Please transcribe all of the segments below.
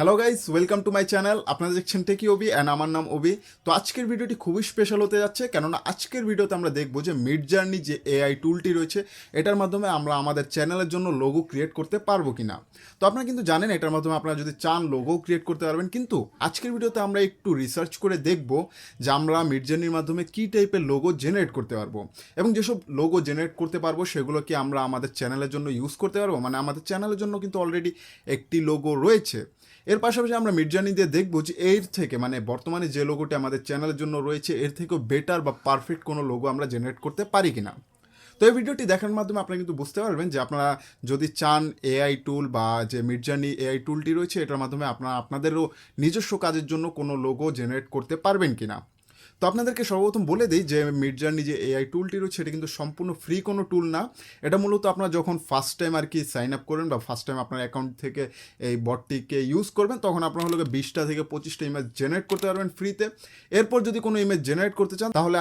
Hello guys, welcome to my channel. আপনারা দেখছেন টেকি Obi and আমার নাম ওবি। তো আজকের ভিডিওটি খুবই স্পেশাল হতে যাচ্ছে, কেননা আজকের ভিডিওতে আমরা দেখব যে মিডজার্নি যে এআই টুলটি রয়েছে এটার মাধ্যমে আমরা আমাদের চ্যানেলের জন্য লোগো ক্রিয়েট করতে পারবো কিনা। তো আপনারা কিন্তু জানেন এটার মাধ্যমে আপনারা যদি চান লোগো ক্রিয়েট করতে পারবেন, কিন্তু আজকের ভিডিওতে আমরা একটু রিসার্চ করে দেখব যে আমরা মিডজার্নির মাধ্যমে কী টাইপের লোগো জেনারেট করতে পারবো, এবং যেসব লোগো জেনারেট করতে পারবো সেগুলো কি আমরা আমাদের চ্যানেলের জন্য ইউজ করতে পারবো। মানে আমাদের চ্যানেলের জন্য কিন্তু অলরেডি একটি লোগো রয়েছে। এর পাশাপাশি আমরা মিডজার্নি দিয়ে দেখব যে এর থেকে মানে বর্তমানে যে লোগোটি আমাদের চ্যানেলের জন্য রয়েছে এর থেকেও বেটার বা পারফেক্ট কোনো লোগো আমরা জেনারেট করতে পারি কিনা। তো এই ভিডিওটি দেখার মাধ্যমে আপনারা কিন্তু বুঝতে পারবেন যে আপনারা যদি চান এআই টুল বা যে মিডজার্নি এআই টুলটি রয়েছে এটার মাধ্যমে আপনারা আপনাদেরও নিজস্ব কাজের জন্য কোনো লোগো জেনারেট করতে পারবেন কিনা। তো আপনাদেরকে সর্বপ্রথম বলে দিই যে মিডজার্নি যে এআই টুলটি রয়েছে এটা কিন্তু সম্পূর্ণ ফ্রি কোনো টুল না। এটা মূলত আপনারা যখন ফার্স্ট টাইম আর কি সাইন আপ করবেন বা ফার্স্ট টাইম আপনার অ্যাকাউন্ট থেকে এই বটটিকে ইউজ করবেন, তখন আপনার হলো 20টা থেকে 25টা ইমেজ জেনারেট করতে পারবেন ফ্রিতে। এরপর যদি কোনো ইমেজ জেনারেট করতে চান তাহলে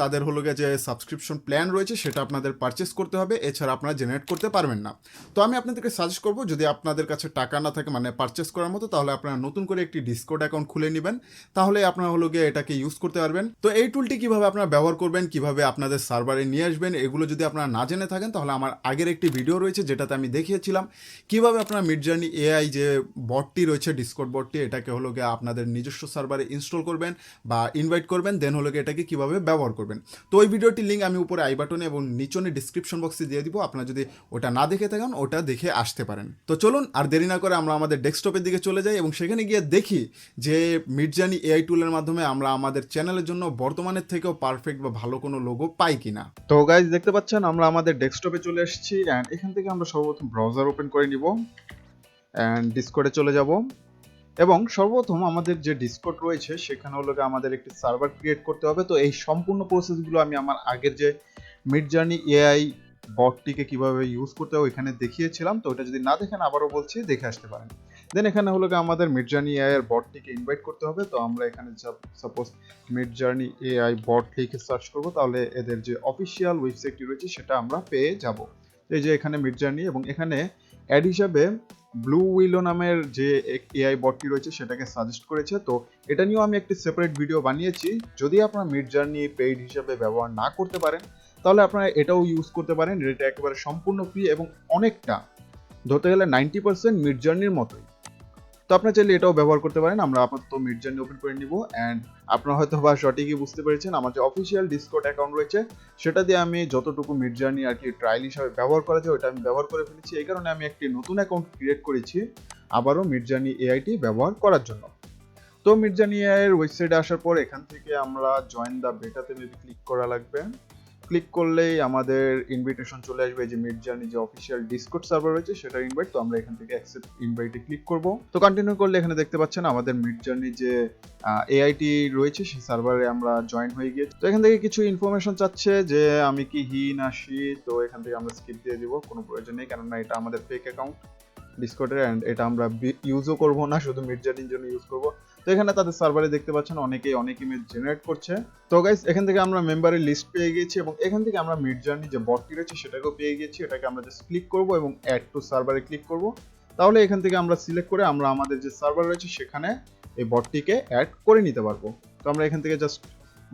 তাদের হলো যে সাবস্ক্রিপশন প্ল্যান রয়েছে সেটা আপনাদের পারচেস করতে হবে, এছাড়া আপনারা জেনারেট করতে পারবেন না। তো আমি আপনাদেরকে সাজেস্ট করবো যদি আপনাদের কাছে টাকা না থাকে মানে পারচেস করার মতো, তাহলে আপনারা নতুন করে একটি ডিসকর্ড অ্যাকাউন্ট খুলে নেবেন, তাহলে আপনারা এটাকে ইউজ করতে পারবেন। তো এই টুলটি কিভাবে আপনারা ব্যবহার করবেন, কিভাবে আপনাদের সার্ভারে নিয়ে আসবেন, এগুলো যদি আপনারা না জেনে থাকেন তাহলে আমার আগের একটি ভিডিও রয়েছে যেটাতে আমি দেখিয়েছিলাম কিভাবে আপনারা মিডজার্নি এআই যে বটটি রয়েছে ডিসকর্ড বটটি এটাকে আপনাদের নিজস্ব সার্ভারে ইনস্টল করবেন বা ইনভাইট করবেন, দেন এটাকে কিভাবে ব্যবহার করবেন। তো ওই ভিডিওটির লিঙ্ক আমি উপরে আই বাটনে এবং নিচনে ডিসক্রিপশন বক্সে দিয়ে দিব, আপনারা যদি ওটা না দেখে থাকেন ওটা দেখে আসতে পারেন। তো চলুন আর দেরি না করে আমরা আমাদের ডেস্কটপের দিকে চলে যাই এবং সেখানে গিয়ে দেখি যে মিডজার্নি এআই টুলের মাধ্যমে আমরা আমাদের চ্যানেলের জন্য বর্তমানের থেকেও পারফেক্ট বা ভালো কোনো লোগো পাই কিনা। তো গাইজ দেখতে পাচ্ছেন আমরা আমাদের ডেস্কটপে চলে এসেছি অ্যান্ড এখান থেকে আমরা সর্বপ্রথম ব্রাউজার ওপেন করে নিব অ্যান্ড ডিসকর্ডে চলে যাব এবং সর্বপ্রথম আমাদের যে ডিসকর্ড রয়েছে সেখানে আমাদের একটি সার্ভার ক্রিয়েট করতে হবে। তো এই সম্পূর্ণ প্রসেসগুলো আমি আমার আগের যে মিডজার্নি এআই বটটিকে কিভাবে ইউজ করতে হবে এখানে দেখিয়েছিলাম, তো ওটা যদি না দেখেন আবারও বলছি দেখে আসতে পারেন। দেন এখানে আমাদের মিডজার্নি এআই এর বটটিকে ইনভাইট করতে হবে। তো আমরা এখানে সাপোজ মিডজার্নি এআই বট লিখে সার্চ করব, তাহলে এদের যে অফিসিয়াল ওয়েবসাইটটি রয়েছে সেটা আমরা পেয়ে যাব। এই যে এখানে মিডজার্নি এবং এখানে অ্যাড হিসাবে ব্লু উইলো নামের যে এআই বটটি রয়েছে সেটাকে সাজেস্ট করেছে। তো এটা নিয়েও আমি একটি সেপারেট ভিডিও বানিয়েছি। যদি আপনারা মিডজার্নি পেইড হিসাবে ব্যবহার না করতে পারেন তাহলে আপনারা এটাও ইউজ করতে পারেন। এটা একেবারে সম্পূর্ণ ফ্রি এবং অনেকটা ধরতে গেলে 90% মিডজার্নির মতোই। তো আপনারা চাইলে এটাও ব্যবহার করতে পারেন। আমরা আপাতত মিডজার্নি ওপেন করে নিব অ্যান্ড আপনারা হয়তো বা সঠিকই বুঝতে পেরেছেন আমার যে অফিসিয়াল ডিসকর্ড অ্যাকাউন্ট রয়েছে সেটা দিয়ে আমি যতটুকু মিডজার্নি আর কি ট্রায়াল হিসাবে ব্যবহার করা যায় ওটা আমি ব্যবহার করে ফেলেছি। এই কারণে আমি একটি নতুন অ্যাকাউন্ট ক্রিয়েট করেছি আবারও মিডজার্নি এআইটি ব্যবহার করার জন্য। তো মিডজার্নি এআই এর ওয়েবসাইটে আসার পর এখান থেকে আমরা জয়েন দ্য বেটাতে ক্লিক করা লাগবে। ক্লিক করলেই আমাদের ইনভিটেশন চলে আসবে যে মিডজার্নি যে অফিসিয়াল ডিসকর্ড সার্ভার রয়েছে সেটা ইনভাইট। তো আমরা এখান থেকে অ্যাকসেপ্ট ইনভাইটে ক্লিক করব। তো কন্টিনিউ করলে এখানে দেখতে পাচ্ছেন আমাদের মিডজার্নি যে এআইটি রয়েছে সেই সার্ভারে আমরা জয়েন হয়ে গিয়েছি। তো এখান থেকে কিছু ইনফরমেশন চাচ্ছে যে আমি কি হি না সি, তো এখান থেকে আমরা স্কিপ দিয়ে দিব, কোনো প্রয়োজন নেই কেননা এটা আমাদের ফেক অ্যাকাউন্ট ডিসকর্ডের অ্যান্ড এটা আমরা ইউজও করব না, শুধু মিডজার্নির জন্য ইউজ করব। তো এখানে তাদের সার্ভারে দেখতে পাচ্ছেন অনেকেই অনেক ইমেজ জেনারেট করছে। তো গাইস এখান থেকে আমরা মেম্বারের লিস্ট পেয়ে গেছি এবং এখান থেকে আমরা মিডজার্নি যে বটটি রয়েছে সেটাকেও পেয়ে গেছি। এটাকে আমরা জাস্ট ক্লিক করব এবং অ্যাড টু সার্ভারে ক্লিক করব। তাহলে এখান থেকে আমরা সিলেক্ট করে আমরা আমাদের যে সার্ভার রয়েছে সেখানে এই বটটিকে অ্যাড করে নিতে পারবো। তো আমরা এখান থেকে জাস্ট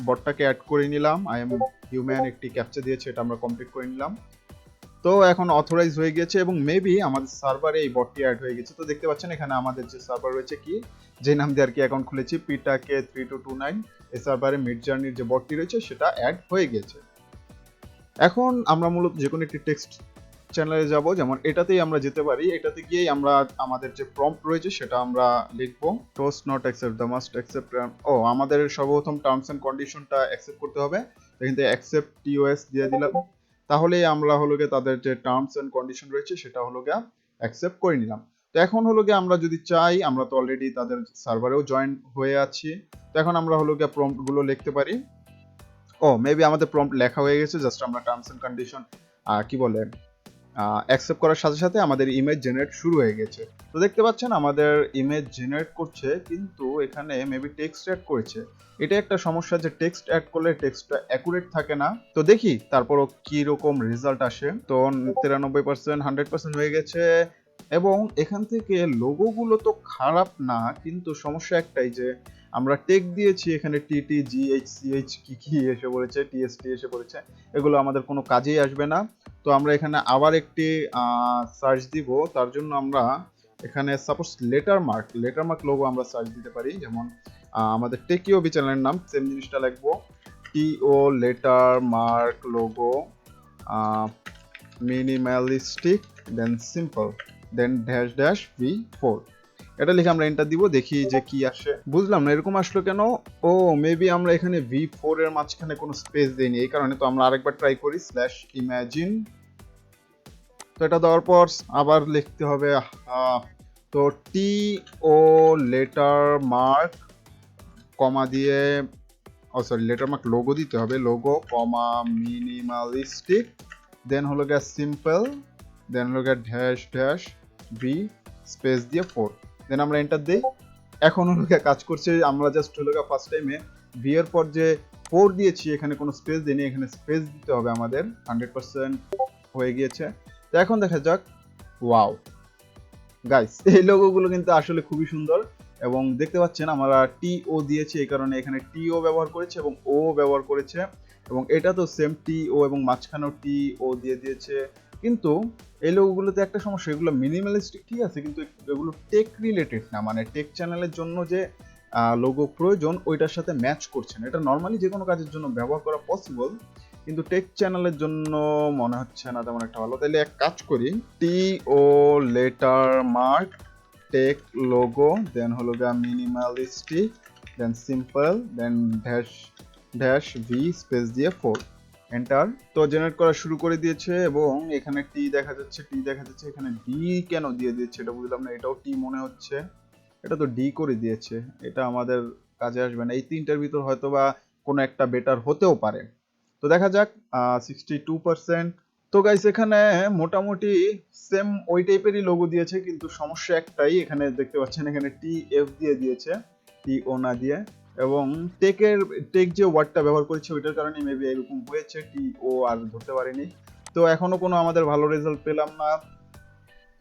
বটটাকে অ্যাড করে নিলাম। আই এম হিউম্যান একটি ক্যাপচা দিয়েছে, এটা আমরা কমপ্লিট করে নিলাম। তো এখন অথরাইজ হয়ে গেছে এবং মেবি আমাদের সার্ভারে এই বটটি অ্যাড হয়ে গেছে। তো দেখতে পাচ্ছেন এখানে আমাদের যে সার্ভার রয়েছে কি যে নাম দিয়ে আর কি অ্যাকাউন্ট খুলেছি পিটাকে 3229, এই সার্ভারে মিডজার্নির যে বটটি রয়েছে সেটা অ্যাড হয়ে গেছে। এখন আমরা মূলত যে কোনো একটি টেক্সট চ্যানেলে যাব, যেমন এটাতেই আমরা যেতে পারি। এটাতে গিয়েই আমরা আমাদের যে প্রম্পট রয়েছে সেটা আমরা লিখবো toast not accept the must accept. আমাদের সর্বপ্রথম টার্মস এন্ড কন্ডিশনটা অ্যাকসেপ্ট করতে হবে। এখান থেকে অ্যাকসেপ্ট টিওএস দিয়ে দিলাম, তাহলেই আমরা তাদের যে টার্মস এন্ড কন্ডিশন রয়েছে সেটা অ্যাকসেপ্ট করে নিলাম। তো এখন আমরা যদি চাই, আমরা তো অলরেডি তাদের সার্ভারেও জয়েন হয়ে আছি, তো এখন আমরা প্রম্পট গুলো লিখতে পারি। মেবি আমাদের প্রম্পট লেখা হয়ে গেছে, জাস্ট আমরা টার্মস এন্ড কন্ডিশন কি বলে অ্যাকসেপ্ট করার সাথে সাথে আমাদের ইমেজ জেনারেট শুরু হয়ে গেছে। তো দেখতে পাচ্ছেন আমাদের ইমেজ জেনারেট করছে, কিন্তু এখানে মেবি টেক্সট অ্যাড করেছে। এটা একটা সমস্যা যে টেক্সট অ্যাড করলে টেক্সটটা অ্যাকুরেট থাকে না। তো দেখি তারপরও কি রকম রেজাল্ট আসে। তো 93%, 100% হয়ে গেছে এবং এখান থেকে লোগোগুলো তো খারাপ না, কিন্তু সমস্যা একটাই যে আমরা টেক দিয়েছি, এখানে টিটি জিএইচ সিএইচ কি এসে পড়েছে, টিএসটি এসে পড়েছে, এগুলো আমাদের কোনো কাজেই আসবে না। তো আমরা এখানে আবার একটি সার্চ দিব। তার জন্য আমরা এখানে সাপোজ লেটার মার্ক লোগো আমরা সার্চ দিতে পারি। যেমন আমাদের টেকি ওবি চ্যানেলের নাম, সেম জিনিসটা লিখবো, টিও লেটার মার্ক লোগো মিনিমালিস্টিক দেন simple then dash dash V4। এটা লিখে আমরা এন্টার দিব, দেখি যে কি আসে। বুঝলাম না এরকম আসলো কেন। ও মেবি আমরা এখানে V4 এর মাঝখানে কোনো স্পেস দেইনি, এই কারণে। তো আমরা আরেকবার ট্রাই করি, স্ল্যাশ ইমাজিন। তো এটা দেওয়ার পর আবার লিখতে হবে তো টি ও লেটার মার্ক কমা দিয়ে, সরি লেটার মার্ক লোগো দিতে হবে, লোগো কমা মিনিমালিস্টিক দেন হলো গিয়ে সিম্পল দেন হলো গিয়ে ড্যাশ ড্যাশ ভি স্পেস দিয়ে 4। দেন আমরা এন্টার দিই। এখন হলো গিয়ে কাজ করছে। আমরা জাস্ট হলো গিয়ে ফার্স্ট টাইমে ভি এর পর যে 4 দিয়েছি, এখানে কোনো স্পেস দিইনি, এখানে স্পেস দিতে হবে আমাদের। 100% হয়ে গিয়েছে। তো এখন দেখা যাক। ওয়াও গাইস, এই লোগোগুলো কিন্তু আসলে খুবই সুন্দর। এবং দেখতে পাচ্ছেন আমরা টিও দিয়েছি, এই কারণে এখানে টিও ব্যবহার করেছে এবং ও ব্যবহার করেছে। এবং এটা তো সেম টিও, এবং মাঝখানেও টিও দিয়ে দিয়েছে। কিন্তু এই লোগোগুলোতে একটা সমস্যা, এগুলো মিনিমালিস্টিক ঠিক আছে, কিন্তু এগুলো টেক রিলেটেড না। মানে টেক চ্যানেলের জন্য যে লোগো প্রয়োজন ওইটার সাথে ম্যাচ করছে না। এটা নর্মালি যে কোনো কাজের জন্য ব্যবহার করা পসিবল, কিন্তু টেক চ্যানেলের জন্য মনে হচ্ছে না তেমন একটা ভালো। তাইলে এক কাজ করি, টি ও লেটার মার্ক টেক লোগো দেন হলো গা মিনিমালিস্টিক দেন simple then dash dash V space দিয়ে 4 এন্টার। তো জেনারেট করা শুরু করে দিয়েছে এবং এখানে টি দেখা যাচ্ছে, এখানে ডি কেন দিয়ে দিয়েছে এটা বুঝলাম না। এটাও টি মনে হচ্ছে, এটা তো ডি করে দিয়েছে, এটা আমাদের কাজে আসবে না। এই তিনটার ভিতর হয়তো বা কোনো একটা বেটার হতেও পারে। তো দেখা যাক 62%। তো গাইস এখানে মোটামুটি সেম ওই টাইপেরই লোগো দিয়েছে, কিন্তু সমস্যা একটাই, এখানে দেখতে পাচ্ছেন এখানে টি এফ দিয়ে দিয়েছে, টি ও না দিয়ে। এবং টেক যে ওয়ার্ডটা ব্যবহার করেছে ওইটার কারণে মেবি এরকম হয়েছে, টি ও আর ধরতে পারিনি। তো এখনো কোনো আমাদের ভালো রেজাল্ট পেলাম না।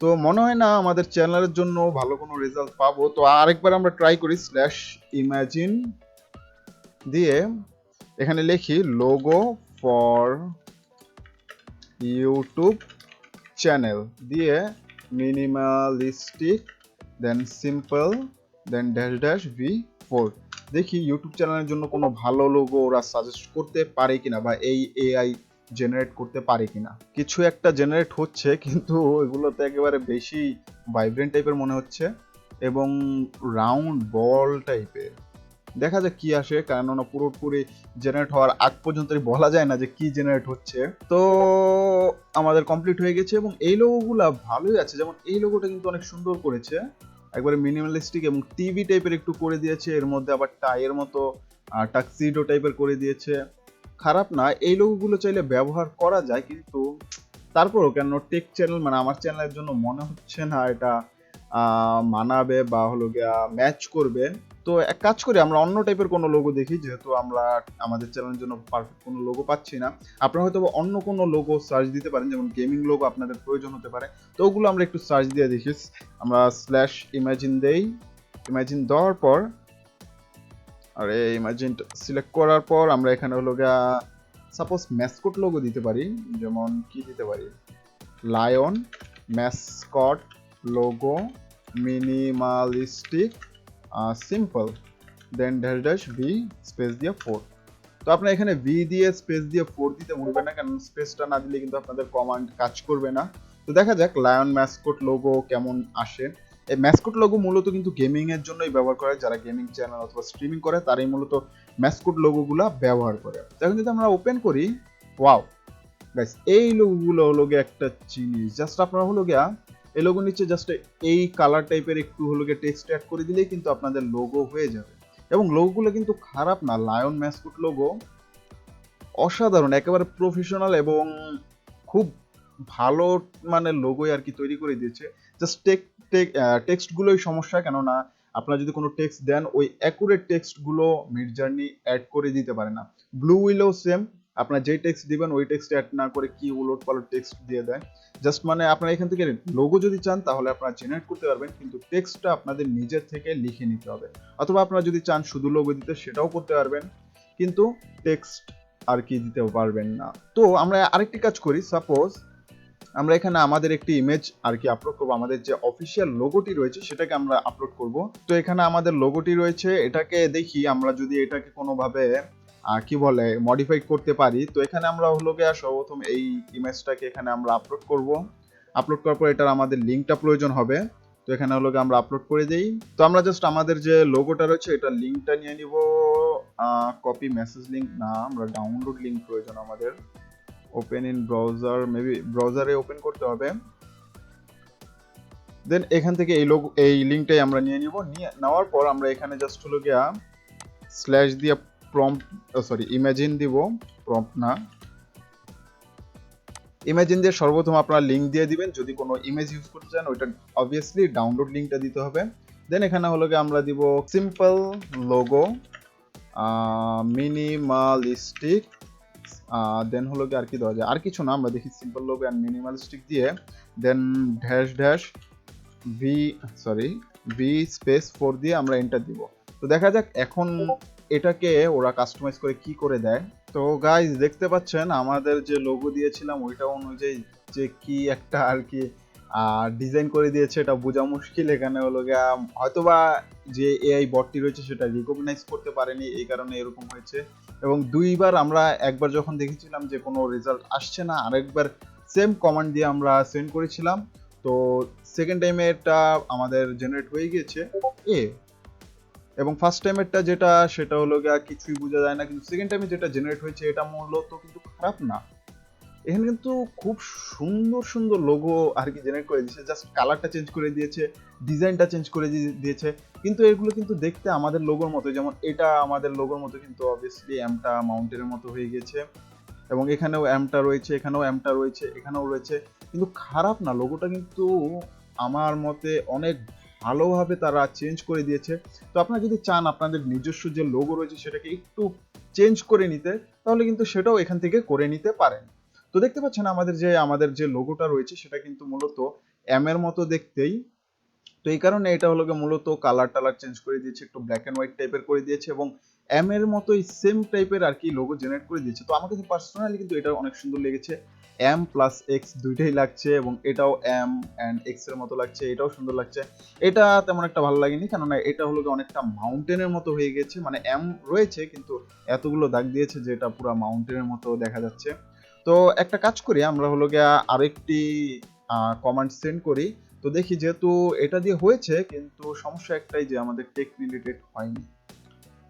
তো মনে হয় না আমাদের চ্যানেলের জন্য ভালো কোনো রেজাল্ট পাবো। তো আরেকবার আমরা ট্রাই করি, স্ল্যাশ ইমাজিন দিয়ে এখানে লিখি লোগো ফর ইউটিউব চ্যানেল দিয়ে মিনিমালিস্টিক দেন simple then dash dash V4। দেখি ইউটিউব চ্যানেলের জন্য কোনো ভালো লোগো ওরা সাজেস্ট করতে পারে কিনা, বা এই এআই জেনারেট করতে পারে কিনা। কিছু একটা জেনারেট হচ্ছে, কিন্তু এগুলোতে একেবারে বেশি ভাইব্রেন্ট টাইপের মনে হচ্ছে এবং রাউন্ড বল টাইপের। দেখা যাক কি আসে, কেননা পুরোপুরি জেনারেট হওয়ার আগ পর্যন্ত বলা যায় না যে কি জেনারেট হচ্ছে। তো আমাদের কমপ্লিট হয়ে গেছে এবং এই লোগোগুলা ভালোই আছে। যেমন এই লোগোটা কিন্তু অনেক সুন্দর করেছে, একবারে মিনিমালিস্টিক এবং টিভি টাইপের একটু করে দিয়েছে, এর মধ্যে আবার টাইয়ের মতো টাক্সিডো টাইপের করে দিয়েছে। খারাপ না, এই লোগোগুলো চাইলে ব্যবহার করা যায়, কিন্তু তারপরও কেন টেক চ্যানেল মানে আমার চ্যানেলের জন্য মনে হচ্ছে না এটা মানাবে বা হলো গিয়া ম্যাচ করবে। তো এক কাজ করি, আমরা অন্য টাইপের কোনো লোগো দেখি, যেহেতু আমরা আমাদের চ্যানেলের জন্য পারফেক্ট কোনো লোগো পাচ্ছি না। আপনারা হয়তো অন্য কোনো লোগো সার্চ দিতে পারেন, যেমন গেমিং লোগো আপনাদের প্রয়োজন হতে পারে। তো ওগুলো আমরা একটু সার্চ দিয়ে দেখি। আমরা স্ল্যাশ ইমাজিন দেই, ইমাজিন দেওয়ার পর আরে ইমাজিন সিলেক্ট করার পর আমরা এখানে হলো গিয়া সাপোজ ম্যাসকট লোগো দিতে পারি। যেমন কি দিতে পারি, lion mascot logo minimalistic simple then dash dash V space দিয়ে 4। তো আপনার এখানে ভি দিয়ে স্পেস দিয়ে 4 দিতে ভুলবে না, কারণ স্পেসটা না দিলে কিন্তু আপনাদের কমান্ড কাজ করবে না। তো দেখা যাক লায়ন ম্যাসকট লোগো কেমন আসে। এই ম্যাসকট লোগো মূলত কিন্তু গেমিং এর জন্যই ব্যবহার করে, যারা গেমিং চ্যানেল অথবা স্ট্রিমিং করে তারাই মূলত ম্যাসকট লোগোগুলা ব্যবহার করে। এখন যদি আমরা ওপেন করি, ওয়াও গাইস, এই লোগোগুলো হলো গিয়ে একটা জিনিস। জাস্ট আপনারা হলো গিয়া এই লোগো নিচে জাস্ট এই কালার টাইপের একটু হলো গিয়ে টেক্সট অ্যাড করে দিলেই কিন্তু আপনাদের লোগো হয়ে যাবে। এবং লোগোগুলো কিন্তু খারাপ না, লায়ন ম্যাসকট লোগো অসাধারণ, একেবারে প্রফেশনাল এবং খুব ভালো মানের লোগোই আর কি তৈরি করে দিয়েছে। জাস্ট টেক্সটগুলোই সমস্যা, কেননা আপনারা যদি কোনো টেক্সট দেন ওই অ্যাকুরেট টেক্সটগুলো মিডজার্নি অ্যাড করে দিতে পারে না। ব্লু উইলেও সেম, আপনার যেই টেক্সট দিবেন ওই টেক্সট অ্যাড না করে কি উলট পালট টেক্সট দিয়ে দেয়। জাস্ট মানে আপনারা এখান থেকে লোগো যদি চান তাহলে আপনারা জেনারেট করতে পারবেন, কিন্তু টেক্সটটা আপনাদের নিজের থেকে লিখে নিতে হবে। অথবা আপনারা যদি চান শুধু লোগো দিতে সেটাও করতে পারবেন, কিন্তু টেক্সট আর কি দিতে পারবেন না। তো আমরা আরেকটি কাজ করি, সাপোজ আমরা এখানে আমাদের একটি ইমেজ আর কি আপলোড করবো, আমাদের যে অফিসিয়াল লোগোটি রয়েছে সেটাকে আমরা আপলোড করব। তো এখানে আমাদের লোগোটি রয়েছে, এটাকে দেখি আমরা যদি এটাকে কোনোভাবে কি বলে মডিফাই করতে পারি। তো এখানে আমরা হলো গিয়ে সর্বপ্রথম এই ইমেজটাকে এখানে আমরা আপলোড করব। আপলোড করার পর এটার আমাদের লিঙ্কটা প্রয়োজন হবে। তো এখানে হলো গিয়ে আমরা আপলোড করে দেই। তো আমরা জাস্ট আমাদের যে লোগোটা রয়েছে এটার লিঙ্কটা নিয়ে নিব। কপি মেসেজ লিঙ্ক না, আমরা ডাউনলোড লিঙ্ক প্রয়োজন আমাদের। ওপেন ইন ব্রাউজার, মেবি ব্রাউজারে ওপেন করতে হবে। দেন এখান থেকে এই লিঙ্কটাই আমরা নিয়ে নিব। নিয়ে নেওয়ার পর আমরা এখানে জাস্ট হলো গিয়া স্ল্যাশ দিয়ে প্রম্পট, সরি ইমাজিন দিব, প্রম্পট না, ইমাজিন দিয়ে সর্বপ্রথম আপনারা লিঙ্ক দিয়ে দিবেন। যদি কোনো ইমেজ ইউজ করতে চান ওইটা অবভিয়াসলি ডাউনলোড লিঙ্কটা দিতে হবে। দেন এখানে হলো গিয়ে আমরা দিব সিম্পল লোগো, মিনিমালিস্টিক, দেন হলো গিয়ে আর কি দেওয়া যায়, আর কিছু না, আমরা দেখি সিম্পল লোগো অ্যান্ড মিনিমালিস্টিক দিয়ে দেন ড্যাশ ড্যাশ ভি স্পেস 4 দিয়ে আমরা এন্টার দিব। তো দেখা যাক এখন এটাকে ওরা কাস্টমাইজ করে কি করে দেয়। তো গাইজ দেখতে পাচ্ছেন আমাদের যে লোগো দিয়েছিলাম ওইটা অনুযায়ী যে কি একটা আর কি ডিজাইন করে দিয়েছে, এটা বোঝা মুশকিল। এখানে হলো গিয়া হয়তোবা যে এআই বটটি রয়েছে সেটা রিকগনাইজ করতে পারেনি, এই কারণে এরকম হয়েছে। এবং দুইবার আমরা একবার যখন দেখেছিলাম যে কোনো রেজাল্ট আসছে না, আরেকবার সেম কমান্ড দিয়ে আমরা সেন্ড করেছিলাম। তো সেকেন্ড টাইমে এটা আমাদের জেনারেট হয়ে গিয়েছে এ, এবং ফার্স্ট টাইমেরটা যেটা সেটা হলো গিয়া কিছুই বোঝা যায় না, কিন্তু সেকেন্ড টাইমে যেটা জেনারেট হয়েছে এটা মূলত কিন্তু খারাপ না। এখানে কিন্তু খুব সুন্দর সুন্দর লোগো আর কি জেনারেট করে দিয়েছে, জাস্ট কালারটা চেঞ্জ করে দিয়েছে, ডিজাইনটা চেঞ্জ করে দিয়েছে, কিন্তু এগুলো কিন্তু দেখতে আমাদের লোগোর মতো। যেমন এটা আমাদের লোগোর মতো, কিন্তু অবভিয়াসলি এমটা মাউন্টেনের মতো হয়ে গেছে, এবং এখানেও এমটা রয়েছে, এখানেও এমটা রয়েছে, এখানেও রয়েছে, কিন্তু খারাপ না লোগোটা, কিন্তু আমার মতে অনেক ভালোভাবে তারা চেঞ্জ করে দিয়েছে। তো আপনারা যদি চান আপনাদের নিজস্ব যে লোগো রয়েছে সেটাকে একটু চেঞ্জ করে নিতে, তাহলে কিন্তু সেটাও এখান থেকে করে নিতে পারেন। তো দেখতে পাচ্ছেন আমাদের যে লোগোটা রয়েছে সেটা কিন্তু মূলত এম এর মতো দেখতেই। তো এই কারণে এটা হলো গিয়ে মূলত কালার টালার চেঞ্জ করে দিয়েছে, একটু ব্ল্যাক এন্ড হোয়াইট টাইপের করে দিয়েছে, এবং এম এর মতোই সেম টাইপের আর কি লোগো জেনারেট করে দিয়েছে। তো আমার কাছে পার্সোনালি কিন্তু এটা অনেক সুন্দর লেগেছে, এম প্লাস এক্স দুইটাই লাগছে, এবং এটাও এম অ্যান্ড এক্স এর মতো লাগছে, এটাও সুন্দর লাগছে। এটা তেমন একটা ভালো লাগেনি, কেননা এটা হলো গিয়ে অনেকটা মাউন্টেনের মতো হয়ে গেছে, মানে এম রয়েছে কিন্তু এতগুলো দাগ দিয়েছে যে এটা পুরো মাউন্টেনের মতো দেখা যাচ্ছে। তো একটা কাজ করি, আমরা হলো গিয়ে আরেকটি কমান্ড সেন্ড করি। তো দেখি যেহেতু এটা দিয়ে হয়েছে, কিন্তু সমস্যা একটাই যে আমাদের টেক রিলেটেড হয়নি,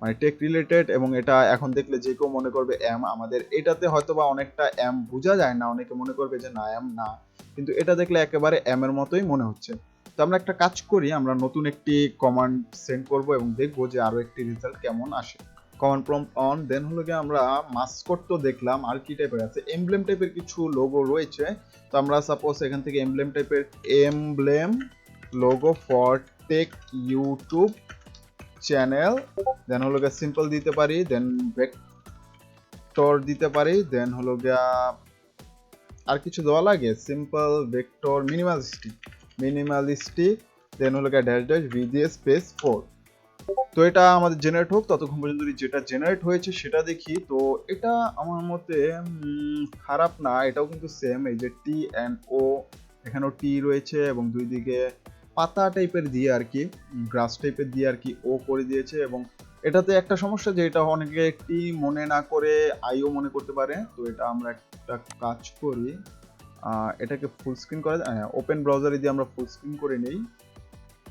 মানে টেক রিলেটেড, এবং এটা এখন দেখলে যে কেউ মনে করবে এম। আমাদের এটাতে হয়তোবা অনেকটা এম বোঝা যায় না, অনেকে মনে করবে যে না এম না, কিন্তু এটা দেখলে একেবারে এম এর মতোই মনে হচ্ছে। তো আমরা একটা কাজ করি, আমরা নতুন একটি কমান্ড সেন্ড করব এবং দেখবো যে আরো একটি রেজাল্ট কেমন আসে। কমান্ড প্রম্পট অন, দেন হলো গিয়ে আমরা মাস্কট তো দেখলাম, আর কি টাইপের আছে, এমব্লেম টাইপের কিছু লোগো রয়েছে। তো আমরা সাপোজ এখান থেকে এমব্লেম টাইপের emblem logo for tech YouTube channel, then হলো গিয়ে সিম্পল দিতে পারি, দেন ভেক্টর দিতে পারি, দেন হলো গিয়া আর কিছু দেওয়া লাগে, সিম্পল ভেক্টর মিনিমালিস্টিক, দেন হলো গিয়ে ড্যাশ ড্যাশ ভি দিয়ে স্পেস 4। তো এটা আমাদের জেনারেট হোক, ততক্ষণ পর্যন্ত যেটা জেনারেট হয়েছে সেটা দেখি। তো এটা আমার মতে খারাপ না, এটাও কিন্তু সেম, এই যে টি অ্যান্ড ও, এখানেও টি রয়েছে, এবং দুই দিকে পাতা টাইপের দিয়ে আর কি, গ্রাস টাইপের দিয়ে আর কি ও করে দিয়েছে। এবং এটাতে একটা সমস্যা যে এটা অনেকে একটি মনে না করে আইও মনে করতে পারে। তো এটা আমরা একটা কাজ করি, এটাকে ফুল স্ক্রিন করা যায়, ওপেন ব্রাউজারে দিয়ে আমরা ফুল স্ক্রিন করে নেই।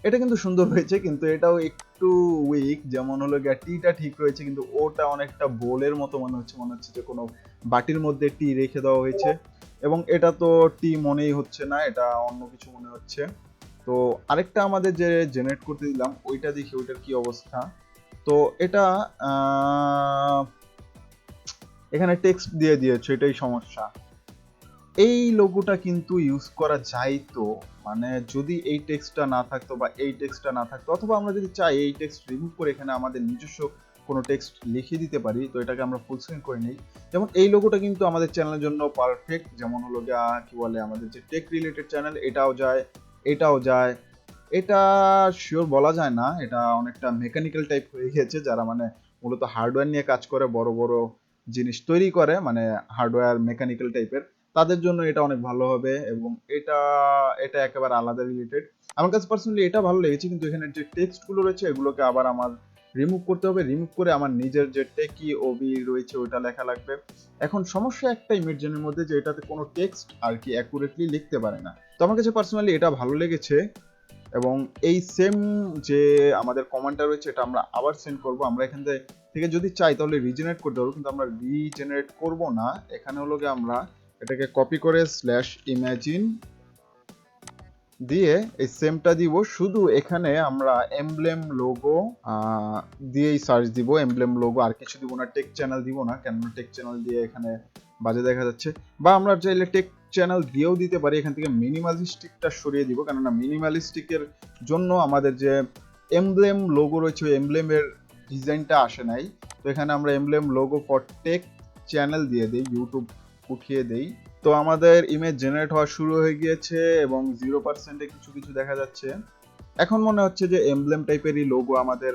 এটা কিন্তু সুন্দর হয়েছে, কিন্তু এটাও একটু উইক, যেমন হলো গিয়া টিটা ঠিক রয়েছে, কিন্তু ওটা অনেকটা বোলের মতো মনে হচ্ছে যে কোনো বাটির মধ্যে টি রেখে দেওয়া হয়েছে, এবং এটা তো টি মনেই হচ্ছে না, এটা অন্য কিছু মনে হচ্ছে। তো আরেকটা আমাদের যে জেনারেট করতে দিলাম ওইটা দেখি ওইটার কি অবস্থা। তো এটা এখানে টেক্সট দিয়ে দিয়েছে, এটাই সমস্যা। এই লোগোটা কিন্তু ইউজ করা যাইতো, মানে যদি এই টেক্সটটা না থাকতো বা এই টেক্সটটা না থাকতো, অথবা আমরা যদি চাই এই টেক্সট রিমুভ করে এখানে আমাদের নিজস্ব কোনো টেক্সট লিখে দিতে পারি, তো এটাকে আমরা ফুল স্ক্রিন করে নিই। যেমন এই লোগোটা কিন্তু আমাদের চ্যানেলের জন্য পারফেক্ট, যেমন হলো গিয়া কি বলে আমাদের যে টেক রিলেটেড চ্যানেল, এটাও যায়, এটাও যায়। এটা শিওর বলা যায় না, এটা অনেকটা মেকানিক্যাল টাইপ হয়ে গেছে, যারা মানে মূলত হার্ডওয়্যার নিয়ে কাজ করে, বড় বড় জিনিস তৈরি করে, মানে হার্ডওয়্যার মেকানিক্যাল টাইপের, তাদের জন্য এটা অনেক ভালো হবে। এবং এটা এটা একেবারে আলাদা রিলেটেড। আমার কাছে পার্সোনালি এটা ভালো লেগেছে, কিন্তু এখানে যে টেক্সটগুলো রয়েছে এগুলোকে আবার আমার রিমুভ করতে হবে। রিমুভ করে আমার নিজের যে টেকি ওবি রয়েছে ওটা লেখা লাগবে। এখন সমস্যা একটাই মিডজর্নির মধ্যে, যে এটাতে কোনো টেক্সট আর কি অ্যাকুরেটলি লিখতে পারে না। তো আমার কাছে পার্সোনালি এটা ভালো লেগেছে। এবং এই সেম যে আমাদের কমান্ডটা রয়েছে এটা আমরা আবার সেন্ড করব। আমরা এখান থেকে যদি চাই তাহলে রিজেনারেট করতে পারবো, কিন্তু আমরা রিজেনারেট করব না। এখানে হলো গিয়ে আমরা এটাকে কপি করে /imagine দিয়ে এই সেমটা দিব, শুধু এখানে আমরা এমব্লেম লোগো দিয়েই সার্চ দিব, এমব্লেম লোগো, আর কিছু দিব না। টেক চ্যানেল দিব না, কেননা টেক চ্যানেল দিয়ে এখানে বাজে দেখা যাচ্ছে। বা আমরা চাইলে টেক চ্যানেল দিয়েও দিতে পারি, এখান থেকে মিনিমালিস্টিকটা সরিয়ে দিব, কেননা মিনিমালিস্টিকের জন্য আমাদের যে এমব্লেম লোগো রয়েছে ওই এমব্লেমের ডিজাইনটা আসে নাই। তো এখানে আমরা emblem logo for take channel দিয়ে দিই, ইউটিউব উঠিয়ে দেই। তো আমাদের ইমেজ জেনারেট হওয়া শুরু হয়ে গিয়েছে এবং 0%-এ কিছু কিছু দেখা যাচ্ছে। এখন মনে হচ্ছে যে এমব্লেম টাইপেরই লোগো আমাদের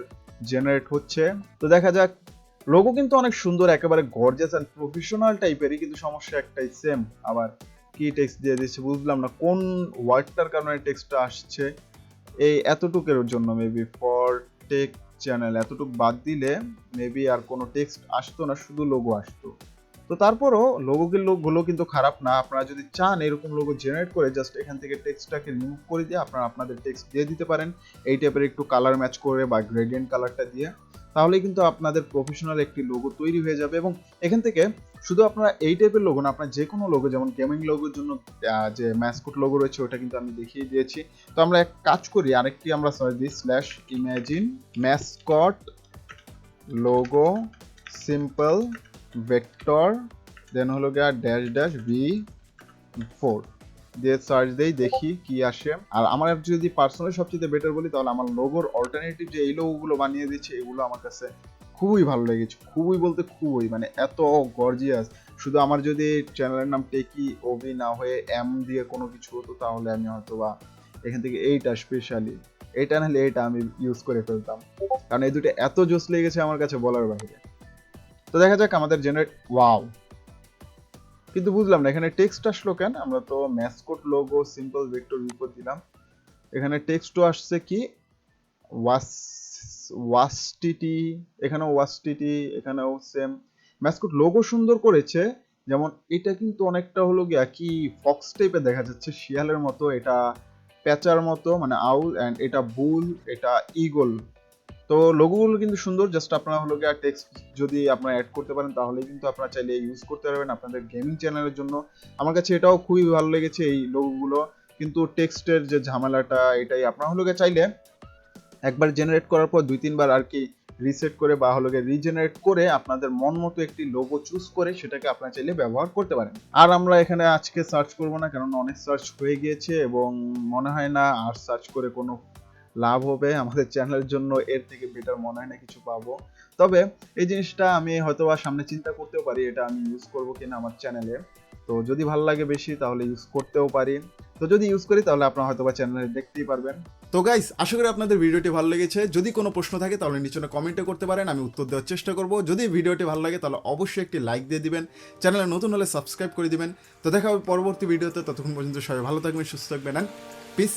জেনারেট হচ্ছে। তো দেখা যাক। লোগো কিন্তু অনেক সুন্দর, একেবারে গর্জিয়াস এন্ড প্রফেশনাল টাইপেরই, কিন্তু সমস্যা একটাই, সেম আবার কি টেক্সট দিয়ে দিচ্ছে বুঝলাম না, কোন ওয়ার্ডটার কারণে টেক্সটটা আসছে। এই এতটুকের জন্য মেবি ফর টেক চ্যানেল এতটুকু বাদ দিলে মেবি আর কোনো টেক্সট আসতো না, শুধু লোগো আসতো। তো তারপরও লোগোগুলো কিন্তু খারাপ না। আপনারা যদি চান এরকম লোগো জেনারেট করে জাস্ট এখান থেকে টেক্সটটাকে রিমুভ করে দিয়ে আপনারা আপনাদের টেক্সট দিয়ে দিতে পারেন, এই টাইপের একটু কালার ম্যাচ করে বা গ্রেডিয়েন্ট কালারটা দিয়ে, তাহলেই কিন্তু আপনাদের প্রফেশনাল একটি লোগো তৈরি হয়ে যাবে। এবং এখান থেকে শুধু আপনারা এই টাইপের লোগো না, আপনার যে কোনো লোগো, যেমন গেমিং লোগোর জন্য যে ম্যাসকট লোগো রয়েছে ওটা কিন্তু আমি দেখিয়ে দিয়েছি। তো আমরা এক কাজ করি, আরেকটি আমরা সার্চ দিই /imagine mascot logo simple vector, then হলো গিয়া -v4 দিয়ে সার্চ দেই, দেখি কি আসে। আর আমার যদি পার্সোনালি সবচেয়ে বেটার বলি তাহলে আমার লোগোর অল্টারনেটিভ যে এই লোগোগুলো বানিয়ে দিচ্ছে এগুলো আমার কাছে খুবই ভালো লেগেছে, খুবই বলতে খুবই, মানে এত গর্জিয়াস। শুধু আমার যদি চ্যানেলের নাম টেকি ওভি না হয়ে এম দিয়ে কোনো কিছু হতো তাহলে আমি হয়তো বা এখান থেকে এইটা স্পেশালি, এইটা নাহলে এইটা আমি ইউজ করে ফেলতাম, কারণ এই দুটো এত জোস লেগেছে আমার কাছে বলার বাইরে। তো দেখা যাক আমাদের জেনারেট, ওয়াও, কিন্তু বুঝলাম না এখানে টেক্সট আসলো কেন। আমরা তো ম্যাসকট লোগো সিম্পল ভেক্টর বিপদ দিলাম, এখানে টেক্সটও আসছে কি ওয়াস্টিটি, এখানেও ওয়াস্টিটি, এখানেও সেম। ম্যাসকট লোগো সুন্দর করেছে, যেমন এটা কিন্তু অনেকটা হলো গিয়া কি ফক্স টাইপের দেখা যাচ্ছে, শিয়ালের মতো, এটা প্যাচার মতো মানে আউল, এন্ড এটা বুল, এটা ইগল। তো লোগোগুলো কিন্তু সুন্দর, জাস্ট আপনারা হলো গিয়ে টেক্সট যদি আপনারা অ্যাড করতে পারেন তাহলে কিন্তু আপনারা চাইলে ইউজ করতে পারবেন আপনাদের গেমিং চ্যানেলের জন্য। আমার কাছে এটাও খুবই ভালো লেগেছে এই লোগোগুলো, কিন্তু টেক্সটের যে ঝামেলাটা এটাই, আপনারা হলো গিয়ে চাইলে একবার জেনারেট করার পর 2-3 বার আর কি রিসেট করে বা হলো গিয়ে রিজেনারেট করে আপনাদের মন মতো একটি লোগো চুজ করে সেটাকে আপনারা চাইলে ব্যবহার করতে পারেন। আর আমরা এখানে আজকে সার্চ করব না, কারণ অনেক সার্চ হয়ে গিয়েছে এবং মনে হয় না আর সার্চ করে কোনো লাভ হবে আমাদের চ্যানেলের জন্য, এর থেকে বেটার মনে হয় না কিছু পাবো। তবে এই জিনিসটা আমি হয়তো বা সামনে চিন্তা করতেও পারি, এটা আমি ইউজ করবো কিনা আমার চ্যানেলে। তো যদি ভালো লাগে বেশি তাহলে ইউজ করতেও পারি, তো যদি ইউজ করি তাহলে আপনারা হয়তো বা চ্যানেলে দেখতেই পারবেন। তো গাইস, আশা করি আপনাদের ভিডিওটি ভালো লেগেছে। যদি কোনো প্রশ্ন থাকে তাহলে নিচে কমেন্টে করতে পারেন, আমি উত্তর দেওয়ার চেষ্টা করব। যদি ভিডিওটি ভালো লাগে তাহলে অবশ্যই একটি লাইক দিয়ে দিবেন, চ্যানেলে নতুন হলে সাবস্ক্রাইব করে দিবেন। তো দেখা হবে পরবর্তী ভিডিওতে, ততক্ষণ পর্যন্ত সবাই ভালো থাকবেন, সুস্থ থাকবেন, অ্যান্ড পিস।